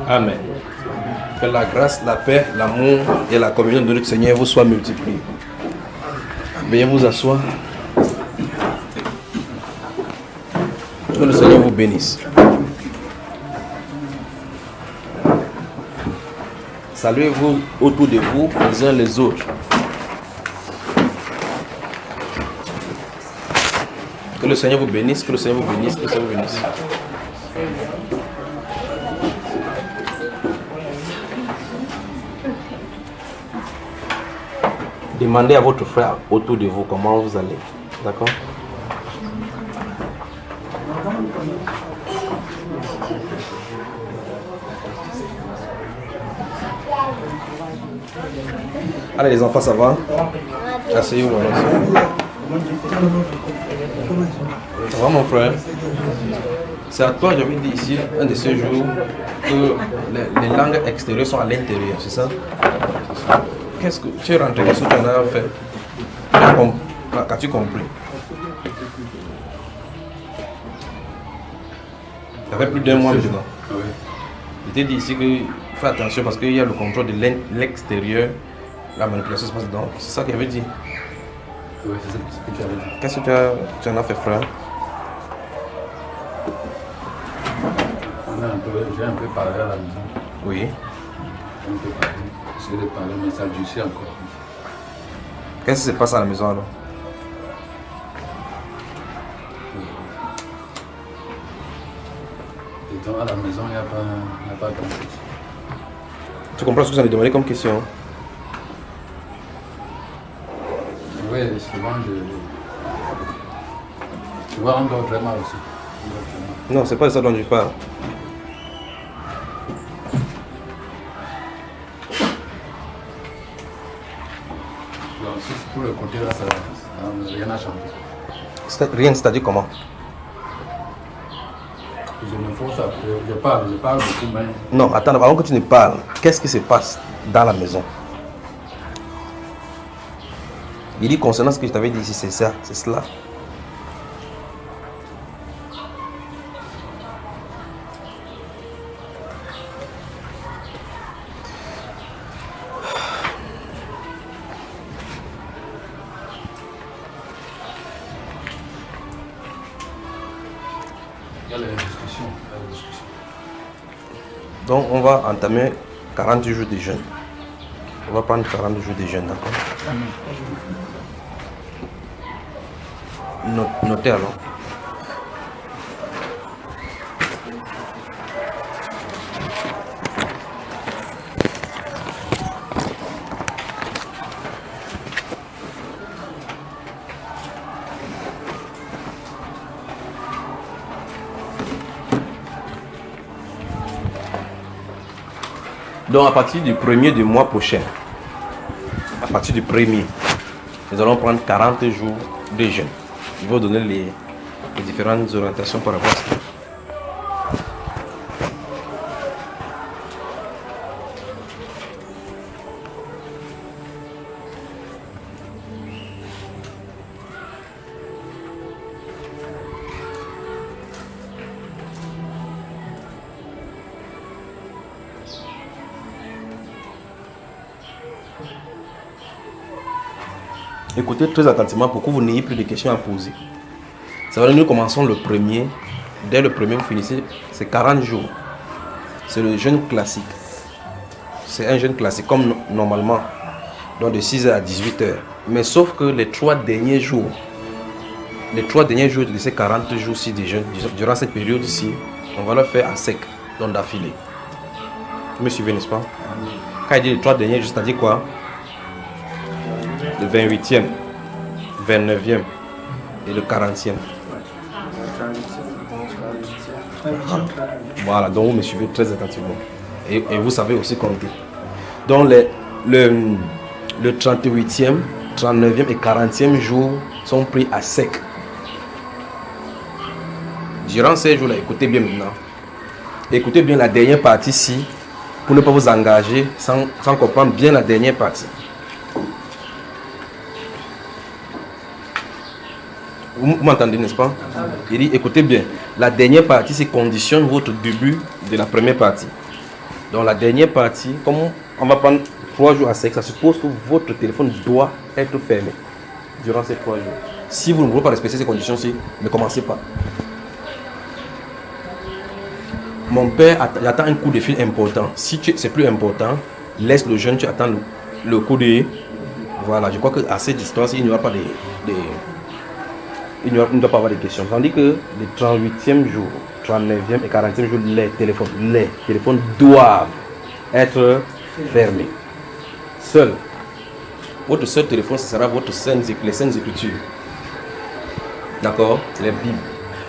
Amen. Que la grâce, la paix, l'amour et la communion de notre Seigneur vous soient multipliés. Veuillez vous asseoir. Que le Seigneur vous bénisse. Saluez-vous autour de vous les uns les autres. Que le Seigneur vous bénisse, que le Seigneur vous bénisse, que le Seigneur vous bénisse. Demandez à votre frère autour de vous comment vous allez. D'accord? Allez les enfants, ça va? Asseyez-vous. Ça va mon frère? C'est à toi, j'avais dit ici, un de ces jours, que les langues extérieures sont à l'intérieur, c'est ça? Qu'est-ce que tu es rentré, qu'est-ce que tu en as fait? Qu'as-tu compris? Ça fait plus d'un mois maintenant. Oui. Je t'ai dit ici que fais attention parce qu'il y a le contrôle de l'extérieur, la manipulation se passe dedans. C'est ça qu'il avait dit. Oui, c'est ce que tu avais dit. Qu'est-ce que tu en as fait, frère? J'ai un peu parlé à la maison. Oui. J'ai un peu parlé. J'essaie de parler, mais ça durcit encore plus. Qu'est-ce qui se passe à la maison alors? Et donc à la maison, il n'y a pas grand-chose. Tu comprends ce que j'en ai demandé comme question? Oui, souvent on dort très mal aussi. Non, c'est pas de ça dont je parle. Donc, si c'est pour le côté là, ça rien n'a changé. Rien, c'est-à-dire comment? Je me force à je parle beaucoup, mais Non, attends, avant que tu ne parles, qu'est-ce qui se passe dans la maison? Il dit concernant ce que je t'avais dit ici, c'est ça, c'est cela. il y a les discussions. Donc on va entamer 40 jours de jeûne. On va prendre 40 jours de jeûne, d'accord? Notez alors. Donc à partir du 1er du mois prochain, à partir du 1er, nous allons prendre 40 jours de jeûne. Je vais vous donner les différentes orientations par rapport à ça. Écoutez très attentivement pour que vous n'ayez plus de questions à poser. Ça va dire, nous commençons le 1er. Dès le 1er, vous finissez, c'est 40 jours. C'est le jeûne classique. C'est un jeûne classique, comme normalement, donc de 6h à 18h. Mais sauf que les 3 derniers jours de ces 40 jours-ci de jeûne, durant cette période-ci, on va le faire à sec, donc d'affilée. Vous me suivez, n'est-ce pas? Quand il dit les 3 derniers jours, c'est-à-dire quoi? Le 28e, 29e et le 40e. Voilà, donc vous me suivez très attentivement. Et vous savez aussi compter. Donc le 38e, 39e et 40e jour sont pris à sec. Durant ces jours-là, écoutez bien maintenant. Écoutez bien la dernière partie ici pour ne pas vous engager sans comprendre bien la dernière partie. Vous m'entendez, n'est-ce pas? Il dit, écoutez bien, la dernière partie, c'est conditionne votre début de la première partie. Dans la dernière partie, comme on va prendre 3 jours à sec, ça suppose que votre téléphone doit être fermé durant ces 3 jours. Si vous ne voulez pas respecter ces conditions-ci, ne commencez pas. Mon père attend un coup de fil important. Si c'est plus important, laisse le jeûne, tu attends le coup de... Voilà, je crois qu'à cette distance, il n'y aura pas il ne doit pas avoir de questions. Tandis que les 38e jour, 39e et 40e jour, les téléphones doivent être fermés. Seul. Votre seul téléphone, ce sera les Saintes Écritures. D'accord? Les Bibles.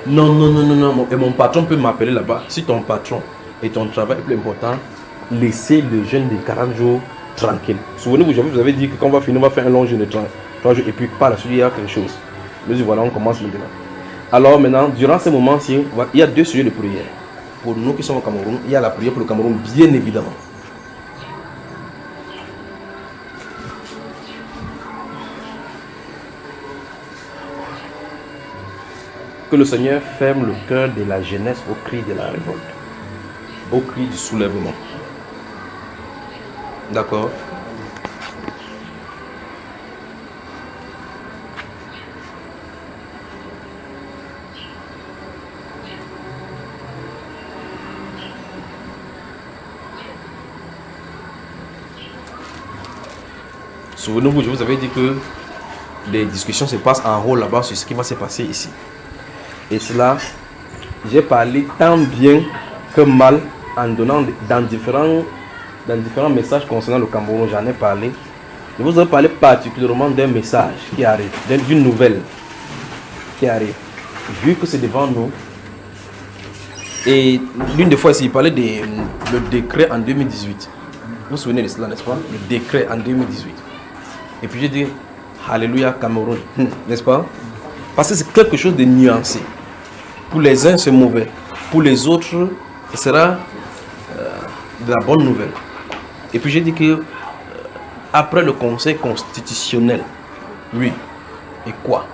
Non. Et mon patron peut m'appeler là-bas. Si ton patron et ton travail est plus important, laissez le jeûne de 40 jours tranquille. Souvenez-vous, vous avez dit que quand on va finir, on va faire un long jeûne de 3 jours et puis par la suite, il y a quelque chose. Mais voilà, on commence maintenant. Alors maintenant, durant ces moments-ci, il y a 2 sujets de prière. Pour nous qui sommes au Cameroun, il y a la prière pour le Cameroun, bien évidemment. Que le Seigneur ferme le cœur de la jeunesse au cri de la révolte, au cri du soulèvement. D'accord? Souvenez-vous, je vous avais dit que les discussions se passent en haut là-bas sur ce qui va se passer ici. Et cela, j'ai parlé tant bien que mal en donnant dans différents messages concernant le Cameroun. J'en ai parlé. Je vous ai parlé particulièrement d'un message qui arrive, d'une nouvelle qui arrive. Vu que c'est devant nous, et l'une des fois ici, il parlait le décret en 2018. Vous vous souvenez de cela, n'est-ce pas? Le décret en 2018. Et puis j'ai dit, Alléluia Cameroun, n'est-ce pas? Parce que c'est quelque chose de nuancé. Pour les uns, c'est mauvais. Pour les autres, ce sera de la bonne nouvelle. Et puis j'ai dit que après le Conseil constitutionnel, oui, et quoi?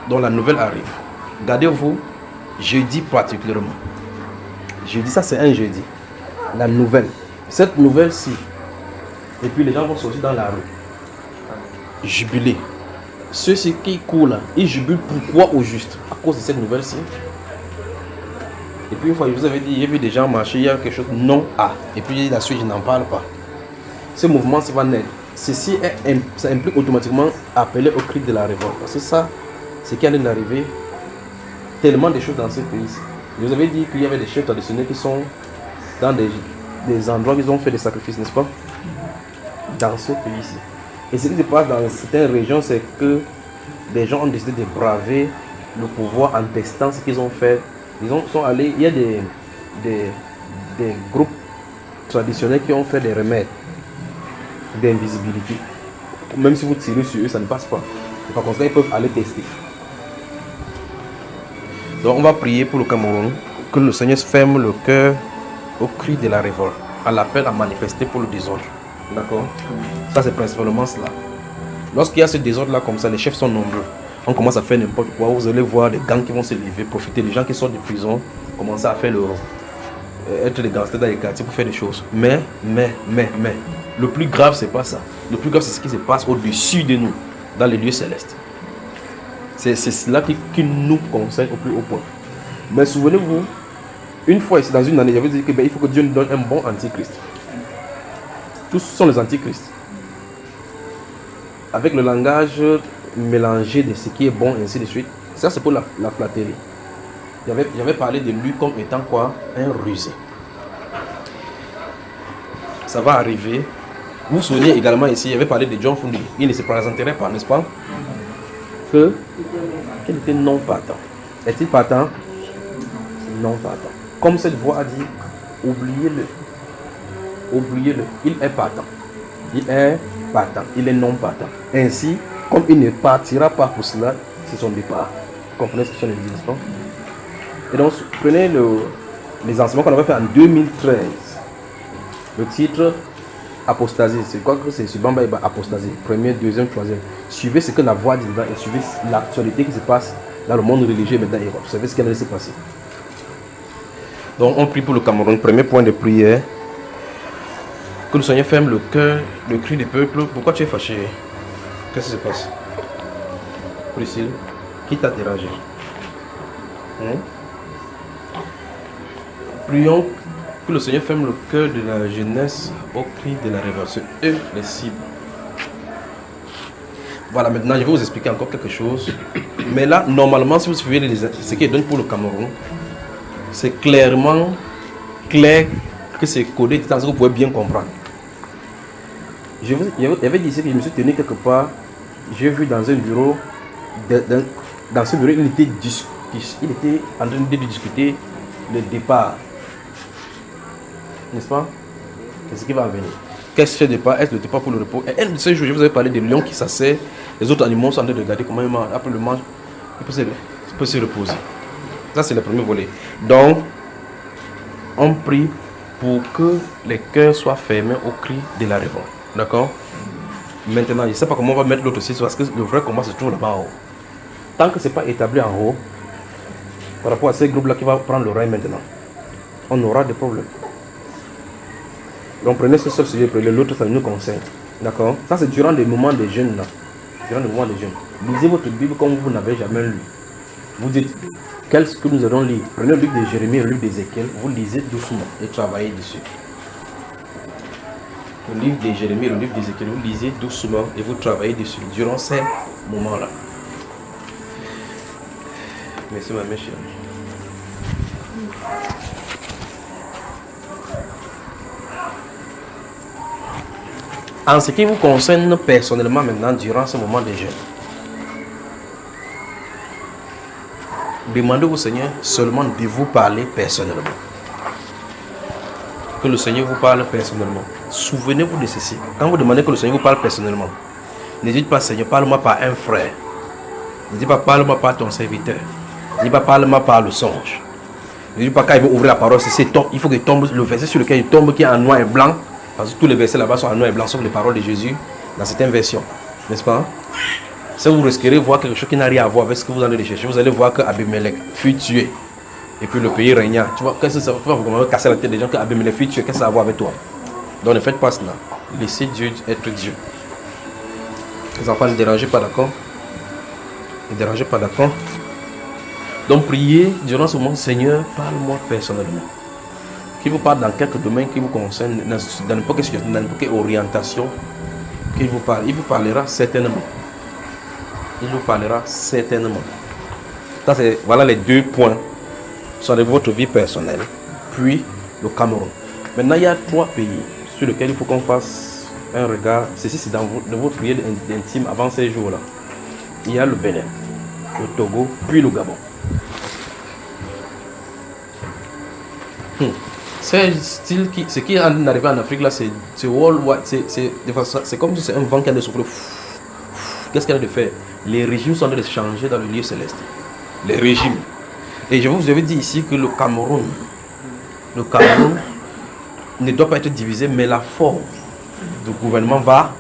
Donc la nouvelle arrive. Gardez-vous, jeudi particulièrement. Jeudi, ça c'est un jeudi. La nouvelle. Cette nouvelle-ci. Et puis les gens vont sortir dans la rue. Jubiler. Ceux qui courent là, ils jubilent pourquoi au juste? À cause de cette nouvelle-ci. Et puis une fois, je vous avais dit, j'ai vu des gens marcher, il y a quelque chose non à. Et puis la suite, je n'en parle pas. Ce mouvement, ça va naître. Ceci, ça implique automatiquement appeler au cri de la révolte. Parce que ça, c'est qu'il allait d'arriver tellement de choses dans ce pays. Je vous avais dit qu'il y avait des chefs traditionnels qui sont dans des endroits où ils ont fait des sacrifices, n'est-ce pas? Dans ce pays-ci. Et ce qui se passe dans certaines régions, c'est que des gens ont décidé de braver le pouvoir en testant ce qu'ils ont fait. Ils sont allés, il y a des groupes traditionnels qui ont fait des remèdes d'invisibilité. Même si vous tirez sur eux, ça ne passe pas. Et par conséquent, ils peuvent aller tester. Donc on va prier pour le Cameroun, que le Seigneur ferme le cœur au cri de la révolte, à l'appel à manifester pour le désordre. D'accord? Ça c'est principalement cela. Lorsqu'il y a ce désordre là comme ça, les chefs sont nombreux. On commence à faire n'importe quoi. Vous allez voir des gangs qui vont se lever, profiter des gens qui sortent de prison, commencer à faire être des gangsters dans les quartiers pour faire des choses. Mais, le plus grave c'est pas ça. Le plus grave c'est ce qui se passe au-dessus de nous, dans les lieux célestes. C'est cela qui nous concerne au plus haut point. Mais souvenez-vous, une fois ici, dans une année, j'avais dit qu'il faut que Dieu nous donne un bon antichrist. Tous sont les antichrists. Avec le langage mélangé de ce qui est bon et ainsi de suite. Ça c'est pour la flatterie. J'avais parlé de lui comme étant quoi? Un rusé. Ça va arriver. Vous vous souvenez également ici, il avait parlé de John Fundi. Il ne se présenterait pas, n'est-ce pas? Qu'il était non partant. Est-il partant? Non partant. Comme cette voix a dit, oubliez-le. Oubliez-le. Il est partant. Il est partant. Il est non partant. Ainsi, comme il ne partira pas pour cela, c'est son départ. Vous comprenez ce que je dis, n'est-ce pas? Et donc, prenez les enseignements qu'on avait fait en 2013. Le titre apostasie. C'est quoi que c'est sur Bamba Eba, apostasie. Premier, deuxième, troisième. Suivez ce que la voix dit dedans et suivez l'actualité qui se passe dans le monde religieux maintenant. Vous savez ce qui allait se passer. Donc, on prie pour le Cameroun. Premier point de prière. Que le Seigneur ferme le cœur, le cri des peuples. Pourquoi tu es fâché? Qu'est-ce qui se passe? Priscille, qui t'a dérangé? Prions que le Seigneur ferme le cœur de la jeunesse au cri de la révélation. Eux, les cibles. Voilà, maintenant je vais vous expliquer encore quelque chose. Mais là, normalement, si vous suivez ce qui est donné pour le Cameroun, c'est clairement clair que c'est codé, tant que vous pouvez bien comprendre. Il y avait dit que je me suis tenu quelque part, j'ai vu dans un bureau, dans ce bureau, il était en train de discuter le départ. N'est-ce pas? C'est ce qui va venir. Qu'est-ce que le départ? Est-ce le départ pour le repos? Et un de ces jours, je vous avais parlé des lions qui s'asseyent, les autres animaux sont en train de regarder comment ils mangent. Après le mange, il peut se reposer. Ça, c'est le premier volet. Donc, on prie pour que les cœurs soient fermés au cri de la révolte. D'accord? Maintenant, je ne sais pas comment on va mettre l'autre site parce que le vrai combat se trouve là-bas en haut. Tant que ce n'est pas établi en haut, par rapport à ces groupes-là qui vont prendre le rail maintenant, on aura des problèmes. Donc prenez ce seul sujet, prenez l'autre, ça nous concerne. D'accord? Ça c'est durant les moments des jeunes là. Durant les moments des jeunes. Lisez votre Bible comme vous n'avez jamais lu. Vous dites, qu'est-ce que nous allons lire? Prenez le livre de Jérémie, le livre d'Ézéchiel, vous lisez doucement et travaillez dessus. Le livre de Jérémie, le livre d'Ézéchiel, vous lisez doucement et vous travaillez dessus durant ces moments-là. Merci ma mère chérie. En ce qui vous concerne personnellement maintenant, durant ce moment de jeûne, demandez au Seigneur seulement de vous parler personnellement. Que le Seigneur vous parle personnellement. Souvenez-vous de ceci. Quand vous demandez que le Seigneur vous parle personnellement, ne dites pas Seigneur, parle-moi par un frère. Ne dites pas parle-moi par ton serviteur. Ne dites pas parle-moi par le songe. Ne dites pas quand il veut ouvrir la parole, il faut qu'il tombe le verset sur lequel il tombe qui est en noir et blanc. Parce que tous les versets là-bas sont en noir et blanc, sauf les paroles de Jésus dans certaines versions. N'est-ce pas? Si vous risquerez de voir quelque chose qui n'a rien à voir avec ce que vous allez chercher, vous allez voir que Abimelech fut tué. Et puis le pays régna. Tu vois, qu'est-ce que ça va vous casser la tête des gens que Abimelech fut tué? Qu'est-ce que ça a à voir avec toi? Donc ne faites pas cela. Laissez Dieu être Dieu. Les enfants, ne dérangez pas, d'accord? Ne dérangez pas, d'accord? Donc priez durant ce moment, Seigneur, parle-moi personnellement. Qu'il vous parle dans quelques domaines qui vous concernent, dans n'importe quelle situation, dans n'importe quelle orientation, qu'il vous parle. Il vous parlera certainement. Il vous parlera certainement. Ça, c'est, voilà les deux points sur votre vie personnelle, puis le Cameroun. Maintenant, il y a 3 pays sur lesquels il faut qu'on fasse un regard. Ceci, c'est dans votre prière intime avant ces jours-là. Il y a le Bénin, le Togo, puis le Gabon. Ce qui est arrivé en Afrique là, c'est worldwide, c'est comme si c'est un vent qui a de souffler. Qu'est-ce qu'il y a de faire? Les régimes sont en train de changer dans le lieu céleste. Les régimes. Et je vous avais dit ici que le Cameroun ne doit pas être divisé, mais la forme du gouvernement va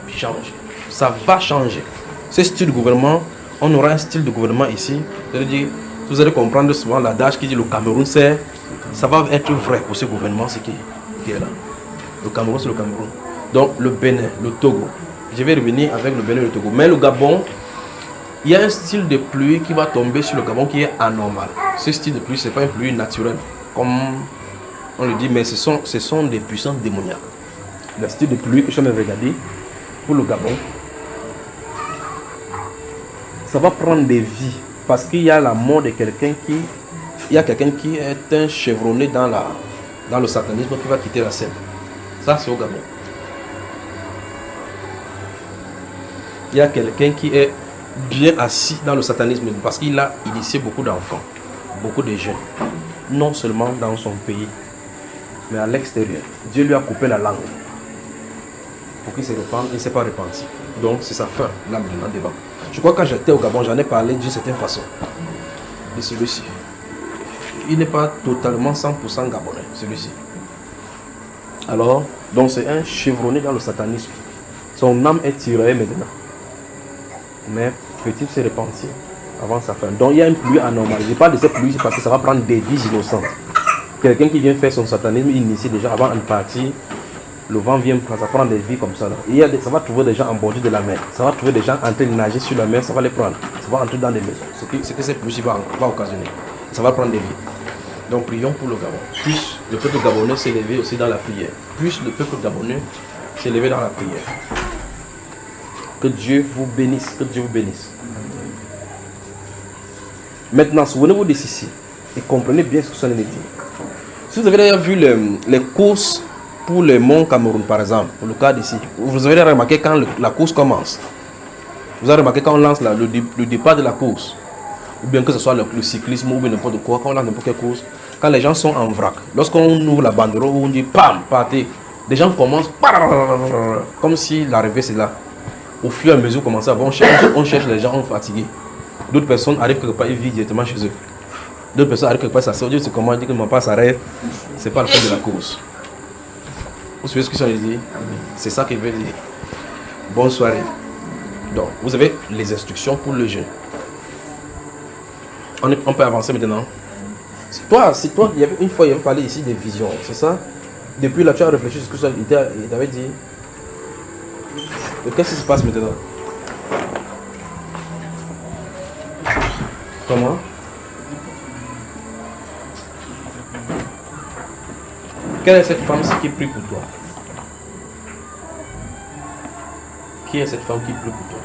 changer. Ça va changer. Ce style de gouvernement, on aura un style de gouvernement ici. C'est-à-dire, vous allez comprendre souvent l'adage qui dit le Cameroun, ça va être vrai pour ce gouvernement, ce qui est là. Le Cameroun, c'est le Cameroun. Donc, le Bénin, le Togo. Je vais revenir avec le Bénin et le Togo. Mais le Gabon, il y a un style de pluie qui va tomber sur le Gabon qui est anormal. Ce style de pluie, ce n'est pas une pluie naturelle, comme on le dit, mais ce sont des puissances démoniaques. Le style de pluie que je vais regarder pour le Gabon, ça va prendre des vies. Parce qu'il y a la mort de quelqu'un qui... Il y a quelqu'un qui est un chevronné dans le satanisme qui va quitter la scène. Ça, c'est au Gabon. Il y a quelqu'un qui est bien assis dans le satanisme parce qu'il a initié beaucoup d'enfants, beaucoup de jeunes. Non seulement dans son pays, mais à l'extérieur. Dieu lui a coupé la langue pour qu'il se répande. Il ne s'est pas repenti. Donc, c'est sa fin, là maintenant, devant. Je crois que quand j'étais au Gabon, j'en ai parlé d'une certaine façon de celui-ci. Il n'est pas totalement 100% gabonais, celui-ci. Alors, donc c'est un chevronné dans le satanisme. Son âme est tirée maintenant. Mais peut-il se repentir avant sa fin? Donc il y a une pluie anormale. Je parle de cette pluie parce que ça va prendre des vies innocentes. Quelqu'un qui vient faire son satanisme initié déjà avant de partir, le vent vient, ça prend des vies comme ça. Là. Ça va trouver des gens en bordure de la mer. Ça va trouver des gens en train de nager sur la mer, ça va les prendre. Ça va entrer dans les maisons. Ce que cette pluie va occasionner. Ça va prendre des vies. Donc prions pour le Gabon. Plus le peuple gabonais s'est levé aussi dans la prière. Plus le peuple gabonais s'est levé dans la prière. Que Dieu vous bénisse. Que Dieu vous bénisse. Maintenant, souvenez-vous de ceci. Et comprenez bien ce que ça veut dire. Si vous avez déjà vu les courses pour le Mont Cameroun, par exemple, pour le cas d'ici, vous avez remarqué quand la course commence. Vous avez remarqué quand on lance le départ de la course, ou bien que ce soit le cyclisme ou bien n'importe quoi, quand on lance n'importe quelle course, quand les gens sont en vrac, lorsqu'on ouvre la banderole, on dit pam, partez, les gens commencent comme si l'arrivée c'est là. Au fur et à mesure, on cherche les gens fatigués. D'autres personnes arrivent quelque part, ils vivent directement chez eux. D'autres personnes arrivent quelque part, ça sort, c'est comment dire que mon pas s'arrête, c'est pas le fait de la course. Vous savez ce que ça veut dire? C'est ça qu'il veut dire. Bonne soirée. Donc, vous avez les instructions pour le jeûne. On peut avancer maintenant. C'est toi, il y avait une fois, il avait parlé ici des visions, c'est ça? Depuis là, tu as réfléchi à ce que ça il t'avait dit. Qu'est-ce qui se passe maintenant? Comment? Quelle est cette femme qui prie pour toi? Qui est cette femme qui prie pour toi?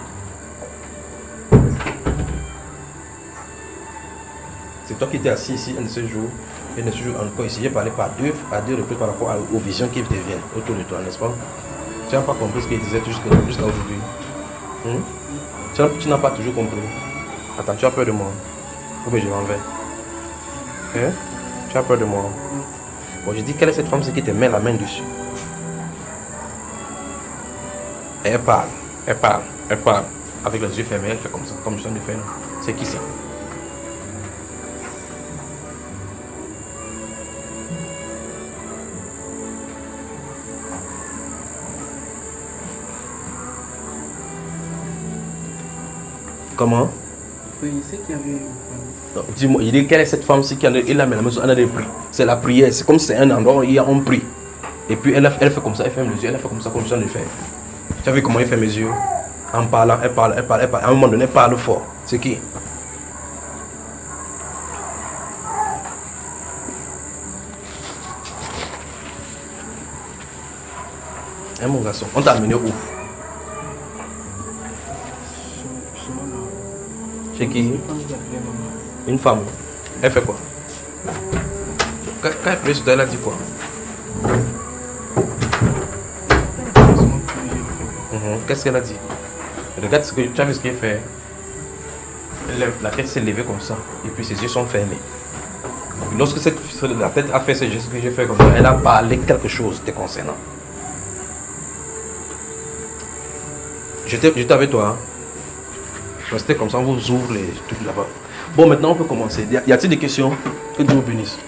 C'est toi qui étais assis ici un de ces jours, et un de ces jours encore ici. J'ai parlé à deux reprises par rapport aux visions qui te viennent autour de toi, n'est-ce pas? Tu n'as pas compris ce qu'il disait jusqu'à aujourd'hui. Tu n'as pas toujours compris. Attends, tu as peur de moi? Ou bien je m'en vais? Tu as peur de moi? Bon, je dis, quelle est cette femme qui te met la main dessus? Et elle parle. Avec les yeux fermés, elle fait comme ça, comme je viens de faire. C'est qui ça? Comment? Oui, c'est qu'il y avait une femme. Dis-moi, il dit quelle est cette femme-ci qui a la maison, elle a des prix. C'est la prière, c'est comme c'est un endroit où il y a un prix. Et puis elle fait comme ça, elle ferme les yeux, elle fait comme ça, comme je viens de faire. Tu as vu comment elle fait mes yeux? En parlant, elle parle. À un moment donné, elle parle fort. C'est qui? Hein, mon garçon, on t'a amené où? C'est qui? Une femme. Elle fait quoi? Quand elle pleure sur toi, elle a dit quoi? Qu'est-ce qu'elle a dit? Regarde ce que tu as vu ce qu'elle fait. La tête s'est levée comme ça. Et puis ses yeux sont fermés. Lorsque la tête a fait ce geste que j'ai fait comme ça, elle a parlé quelque chose te concernant. J'étais avec toi. Hein? Restez comme ça, on vous ouvre les trucs là-bas. Bon, maintenant on peut commencer. Y a-t-il des questions? Que Dieu vous bénisse.